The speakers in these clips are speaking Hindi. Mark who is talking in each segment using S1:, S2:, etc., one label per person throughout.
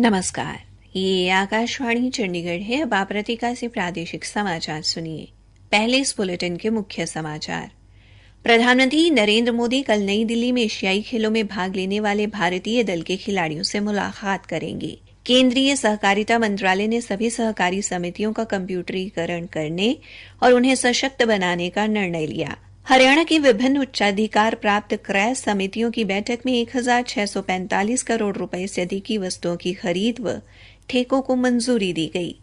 S1: नमस्कार, ये आकाशवाणी चंडीगढ़ है। अब आप रतिका से प्रादेशिक समाचार सुनिए। पहले इस बुलेटिन के मुख्य समाचार। प्रधानमंत्री नरेंद्र मोदी कल नई दिल्ली में एशियाई खेलों में भाग लेने वाले भारतीय दल के खिलाड़ियों से मुलाकात करेंगे। केंद्रीय सहकारिता मंत्रालय ने सभी सहकारी समितियों का कंप्यूटरीकरण करने और उन्हें सशक्त बनाने का निर्णय लिया। हरियाणा की विभिन्न उच्चाधिकार प्राप्त क्रय समितियों की बैठक में 1645 करोड़ रुपए से अधिक की वस्तुओं की खरीद व ठेकों को मंजूरी दी गई।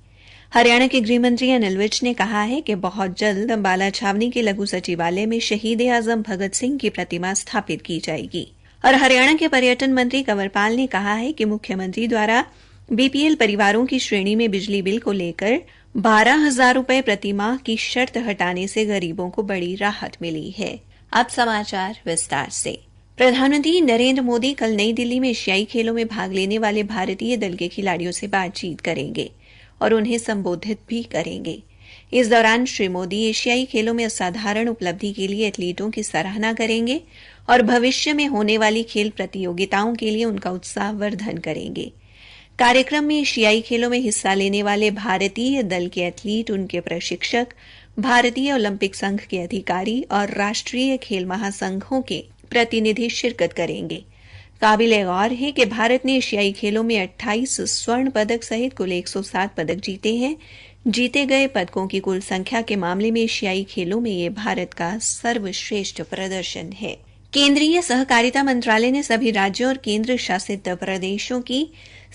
S1: हरियाणा के गृह मंत्री अनिल विज ने कहा है कि बहुत जल्द अंबाला छावनी के लघु सचिवालय में शहीद आजम भगत सिंह की प्रतिमा स्थापित की जाएगी। और हरियाणा के पर्यटन मंत्री कंवरपाल ने कहा है कि मुख्यमंत्री द्वारा बीपीएल परिवारों की श्रेणी में बिजली बिल को लेकर 12,000 रुपए प्रति माह की शर्त हटाने से गरीबों को बड़ी राहत मिली है। अब समाचार विस्तार से। प्रधानमंत्री नरेंद्र मोदी कल नई दिल्ली में एशियाई खेलों में भाग लेने वाले भारतीय दल के खिलाड़ियों से बातचीत करेंगे और उन्हें संबोधित भी करेंगे। इस दौरान श्री मोदी एशियाई खेलों में असाधारण उपलब्धि के लिए एथलीटों की सराहना करेंगे और भविष्य में होने वाली खेल प्रतियोगिताओं के लिए उनका उत्साहवर्धन करेंगे। कार्यक्रम में एशियाई खेलों में हिस्सा लेने वाले भारतीय दल के एथलीट, उनके प्रशिक्षक, भारतीय ओलंपिक संघ के अधिकारी और राष्ट्रीय खेल महासंघों के प्रतिनिधि शिरकत करेंगे। काबिल-ए-गौर है कि भारत ने एशियाई खेलों में 28 स्वर्ण पदक सहित कुल 107 पदक जीते हैं। जीते गए पदकों की कुल संख्या के मामले में एशियाई खेलों में यह भारत का सर्वश्रेष्ठ प्रदर्शन है। केंद्रीय सहकारिता मंत्रालय ने सभी राज्यों और केंद्र शासित प्रदेशों की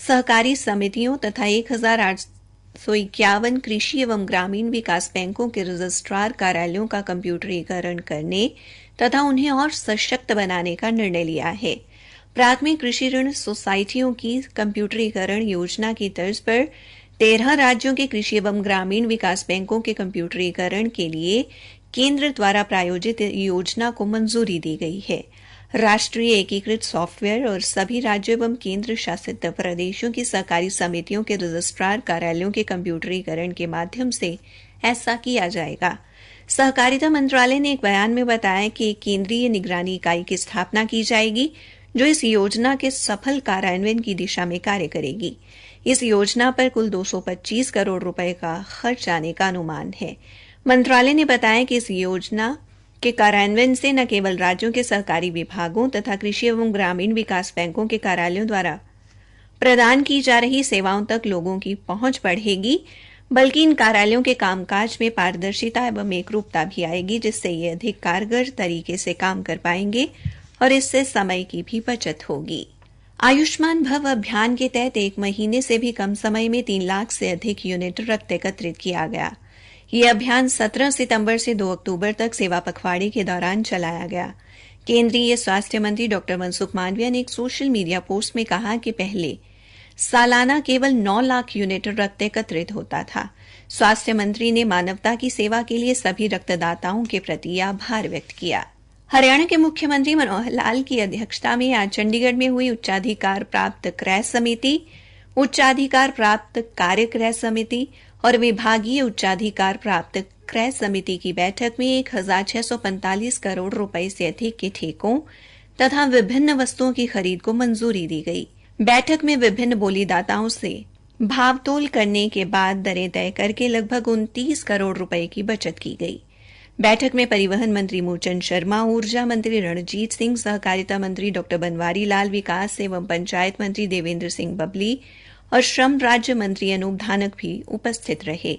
S1: सहकारी समितियों तथा 1851 कृषि एवं ग्रामीण विकास बैंकों के रजिस्ट्रार कार्यालयों का कंप्यूटरीकरण करने तथा उन्हें और सशक्त बनाने का निर्णय लिया है। प्राथमिक कृषि ऋण सोसाइटियों की कंप्यूटरीकरण योजना की तर्ज पर 13 राज्यों के कृषि एवं ग्रामीण विकास बैंकों के कंप्यूटरीकरण के लिए केंद्र द्वारा प्रायोजित योजना को मंजूरी दी गई है। राष्ट्रीय एकीकृत सॉफ्टवेयर और सभी राज्यों एवं केंद्र शासित प्रदेशों की सहकारी समितियों के रजिस्ट्रार कार्यालयों के कंप्यूटरीकरण के माध्यम से ऐसा किया जाएगा। सहकारिता मंत्रालय ने एक बयान में बताया कि एक केंद्रीय निगरानी इकाई की स्थापना की जाएगी जो इस योजना के सफल कार्यान्वयन की दिशा में कार्य करेगी। इस योजना पर कुल 225 करोड़ रुपए का खर्च आने का अनुमान है। मंत्रालय ने बताया कि इस योजना के कार्यान्वयन से न केवल राज्यों के सहकारी विभागों तथा कृषि एवं ग्रामीण विकास बैंकों के कार्यालयों द्वारा प्रदान की जा रही सेवाओं तक लोगों की पहुंच बढ़ेगी, बल्कि इन कार्यालयों के कामकाज में पारदर्शिता एवं एकरूपता भी आएगी, जिससे ये अधिक कारगर तरीके से काम कर पाएंगे और इससे समय की भी बचत होगी। आयुष्मान भव अभियान के तहत 1 महीने से भी कम समय में 3 लाख से अधिक यूनिट रक्त एकत्रित किया गया। यह अभियान 17 सितंबर से 2 अक्टूबर तक सेवा पखवाड़े के दौरान चलाया गया। केंद्रीय स्वास्थ्य मंत्री डॉ मनसुख मांडविया ने एक सोशल मीडिया पोस्ट में कहा कि पहले सालाना केवल 9 लाख यूनिट रक्त एकत्रित होता था। स्वास्थ्य मंत्री ने मानवता की सेवा के लिए सभी रक्तदाताओं के प्रति आभार व्यक्त किया। हरियाणा के मुख्यमंत्री मनोहर लाल की अध्यक्षता में आज चंडीगढ़ में हुई उच्चाधिकार प्राप्त क्रय समिति, उच्चाधिकार प्राप्त कार्य क्रय समिति और विभागीय उच्चाधिकार प्राप्त क्रय समिति की बैठक में 1645 करोड़ रुपए से अधिक के ठेकों तथा विभिन्न वस्तुओं की खरीद को मंजूरी दी गई। बैठक में विभिन्न बोलीदाताओं से भावतोल करने के बाद दरें तय करके लगभग 29 करोड़ रुपए की बचत की गई। बैठक में परिवहन मंत्री मूलचंद शर्मा, ऊर्जा मंत्री रणजीत सिंह, सहकारिता मंत्री डॉ बनवारी लाल, विकास एवं पंचायत मंत्री देवेंद्र सिंह बबली और श्रम राज्य मंत्री अनूप धानक भी उपस्थित रहे।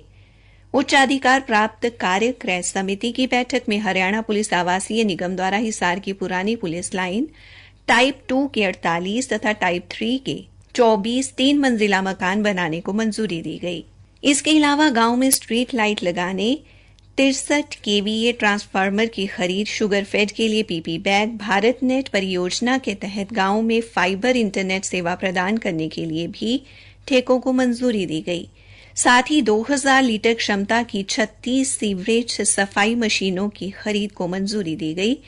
S1: उच्चाधिकार प्राप्त कार्य क्रय समिति की बैठक में हरियाणा पुलिस आवासीय निगम द्वारा हिसार की पुरानी पुलिस लाइन टाइप 2 के 48 तथा टाइप 3 के 24 3 मंजिला मकान बनाने को मंजूरी दी गई। इसके अलावा गांव में स्ट्रीट लाइट लगाने, 63 केवीए ट्रांसफार्मर की खरीद, शुगर फेड के लिए पीपी बैग, भारत नेट परियोजना के तहत गांव में फाइबर इंटरनेट सेवा प्रदान करने के लिए भी ठेकों को मंजूरी दी गई। साथ ही 2000 लीटर क्षमता की 36 सीवरेज सफाई मशीनों की खरीद को मंजूरी दी गई,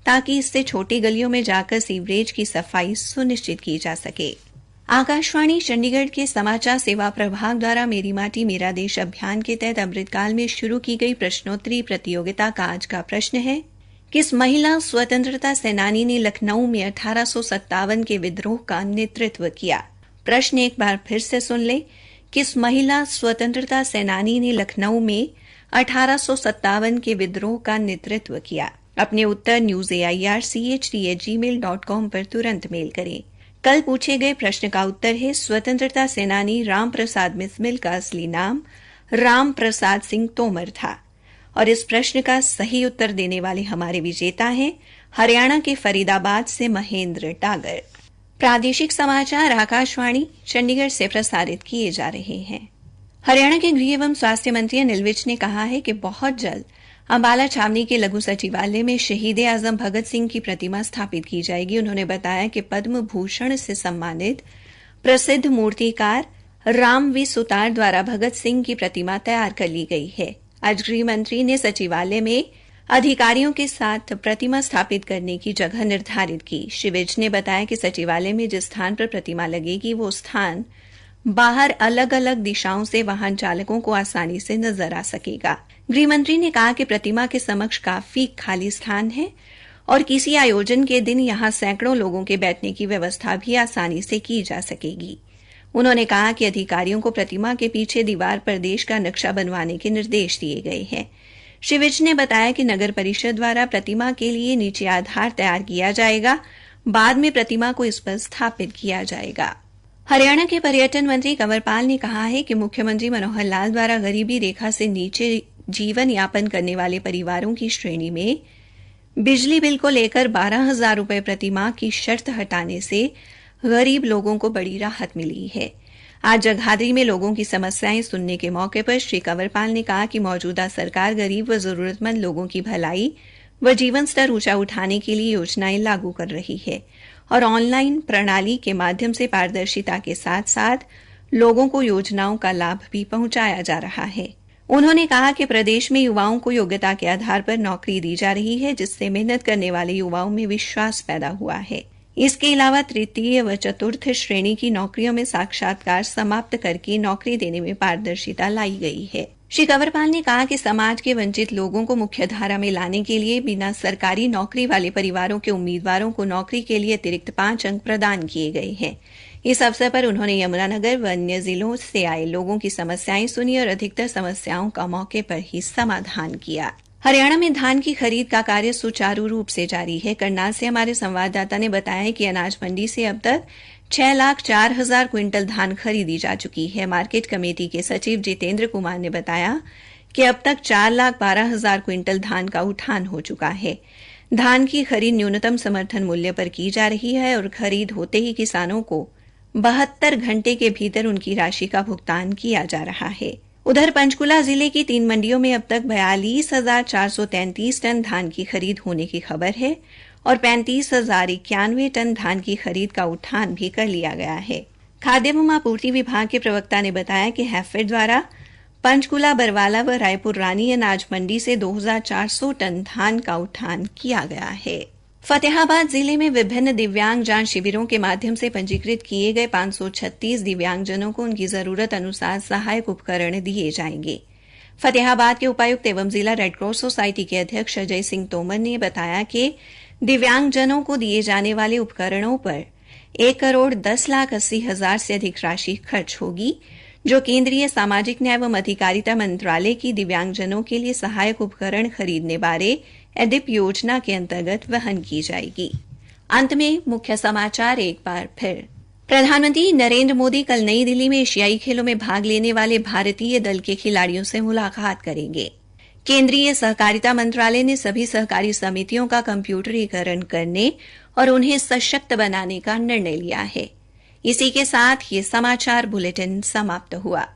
S1: ताकि इससे छोटी गलियों में जाकर सीवरेज की सफाई सुनिश्चित की जा सके। आकाशवाणी चंडीगढ़ के समाचार सेवा प्रभाग द्वारा मेरी माटी मेरा देश अभियान के तहत अमृतकाल में शुरू की गई प्रश्नोत्तरी प्रतियोगिता का आज का प्रश्न है, किस महिला स्वतंत्रता सेनानी ने लखनऊ में 1857 के विद्रोह का नेतृत्व किया? प्रश्न एक बार फिर से सुन ले, किस महिला स्वतंत्रता सेनानी ने लखनऊ में 1857 के विद्रोह का नेतृत्व किया? अपने उत्तर newsairchd@gmail.com पर तुरंत मेल करें। कल पूछे गए प्रश्न का उत्तर है स्वतंत्रता सेनानी राम प्रसाद बिस्मिल का असली नाम राम प्रसाद सिंह तोमर था। और इस प्रश्न का सही उत्तर देने वाले हमारे विजेता हैं हरियाणा के फरीदाबाद से महेंद्र डागर। प्रादेशिक समाचार आकाशवाणी चंडीगढ़ से प्रसारित किए जा रहे हैं। हरियाणा के गृह एवं स्वास्थ्य मंत्री अनिल विज ने कहा है कि बहुत जल्द अंबाला छावनी के लघु सचिवालय में शहीद आजम भगत सिंह की प्रतिमा स्थापित की जाएगी। उन्होंने बताया कि पद्म भूषण से सम्मानित प्रसिद्ध मूर्तिकार राम वी सुतार द्वारा भगत सिंह की प्रतिमा तैयार कर ली गई है। आज गृह मंत्री ने सचिवालय में अधिकारियों के साथ प्रतिमा स्थापित करने की जगह निर्धारित की। श्री विज ने बताया कि सचिवालय में जिस स्थान पर प्रतिमा लगेगी वो स्थान बाहर अलग अलग दिशाओं से वाहन चालकों को आसानी से नजर आ सकेगा। गृह मंत्री ने कहा कि प्रतिमा के समक्ष काफी खाली स्थान है और किसी आयोजन के दिन यहां सैकड़ों लोगों के बैठने की व्यवस्था भी आसानी से की जा सकेगी। उन्होंने कहा कि अधिकारियों को प्रतिमा के पीछे दीवार पर देश का नक्शा बनवाने के निर्देश दिए गए हैं। श्री विज ने बताया कि नगर परिषद द्वारा प्रतिमा के लिए नीचे आधार तैयार किया जाएगा, बाद में प्रतिमा को इस पर स्थापित किया जाएगा। हरियाणा के पर्यटन मंत्री कंवरपाल ने कहा है कि मुख्यमंत्री मनोहर लाल द्वारा गरीबी रेखा से नीचे जीवन यापन करने वाले परिवारों की श्रेणी में बिजली बिल को लेकर 12,000 रुपए प्रति माह की शर्त हटाने से गरीब लोगों को बड़ी राहत मिली है। आज जगाधरी में लोगों की समस्याएं सुनने के मौके पर श्री कंवरपाल ने कहा कि मौजूदा सरकार गरीब व जरूरतमंद लोगों की भलाई व जीवन स्तर ऊंचा उठाने के लिए योजनाएं लागू कर रही है और ऑनलाइन प्रणाली के माध्यम से पारदर्शिता के साथ साथ लोगों को योजनाओं का लाभ भी पहुंचाया जा रहा है। उन्होंने कहा कि प्रदेश में युवाओं को योग्यता के आधार पर नौकरी दी जा रही है, जिससे मेहनत करने वाले युवाओं में विश्वास पैदा हुआ है। इसके अलावा तृतीय व चतुर्थ श्रेणी की नौकरियों में साक्षात्कार समाप्त करके नौकरी देने में पारदर्शिता लाई गई है। श्री कंवरपाल ने कहा कि समाज के वंचित लोगों को मुख्य धारा में लाने के लिए बिना सरकारी नौकरी वाले परिवारों के उम्मीदवारों को नौकरी के लिए अतिरिक्त 5 अंक प्रदान किए गए हैं। इस अवसर पर उन्होंने यमुनानगर व अन्य जिलों से आए लोगों की समस्याएं सुनी और अधिकतर समस्याओं का मौके पर ही समाधान किया। हरियाणा में धान की खरीद का कार्य सुचारू रूप से जारी है। करनाल से हमारे संवाददाता ने बताया कि अनाज मंडी से अब तक 6,04,000 क्विंटल धान खरीदी जा चुकी है। मार्केट कमेटी के सचिव जितेंद्र कुमार ने बताया कि अब तक 4,12,000 क्विंटल धान का उठान हो चुका है। धान की खरीद न्यूनतम समर्थन मूल्य पर की जा रही है और खरीद होते ही किसानों को 72 घंटे के भीतर उनकी राशि का भुगतान किया जा रहा है। उधर पंचकुला जिले की 3 मंडियों में अब तक 42,433 टन धान की खरीद होने की खबर है और 35,091 टन धान की खरीद का उठान भी कर लिया गया है। खाद्य एवं आपूर्ति विभाग के प्रवक्ता ने बताया कि हैफेड द्वारा पंचकुला, बरवाला व रायपुर रानी अनाज मंडी से 2,400 टन धान का उठान किया गया है। फतेहाबाद जिले में विभिन्न दिव्यांग जांच शिविरों के माध्यम से पंजीकृत किए गए 536 दिव्यांगजनों को उनकी जरूरत अनुसार सहायक उपकरण दिए जाएंगे। फतेहाबाद के उपायुक्त एवं जिला रेड क्रॉस सोसाइटी के अध्यक्ष अजय सिंह तोमर ने बताया कि दिव्यांगजनों को दिए जाने वाले उपकरणों पर 1,10,80,000 से अधिक राशि खर्च होगी, जो केंद्रीय सामाजिक न्याय एवं अधिकारिता मंत्रालय की दिव्यांगजनों के लिए सहायक उपकरण खरीदने बारे एडिप योजना के अंतर्गत वहन की जाएगी। अंत में मुख्य समाचार एक बार फिर। प्रधानमंत्री नरेंद्र मोदी कल नई दिल्ली में एशियाई खेलों में भाग लेने वाले भारतीय दल के खिलाड़ियों से मुलाकात करेंगे। केंद्रीय सहकारिता मंत्रालय ने सभी सहकारी समितियों का कंप्यूटरीकरण करने और उन्हें सशक्त बनाने का निर्णय लिया है। इसी के साथ ये समाचार बुलेटिन समाप्त हुआ।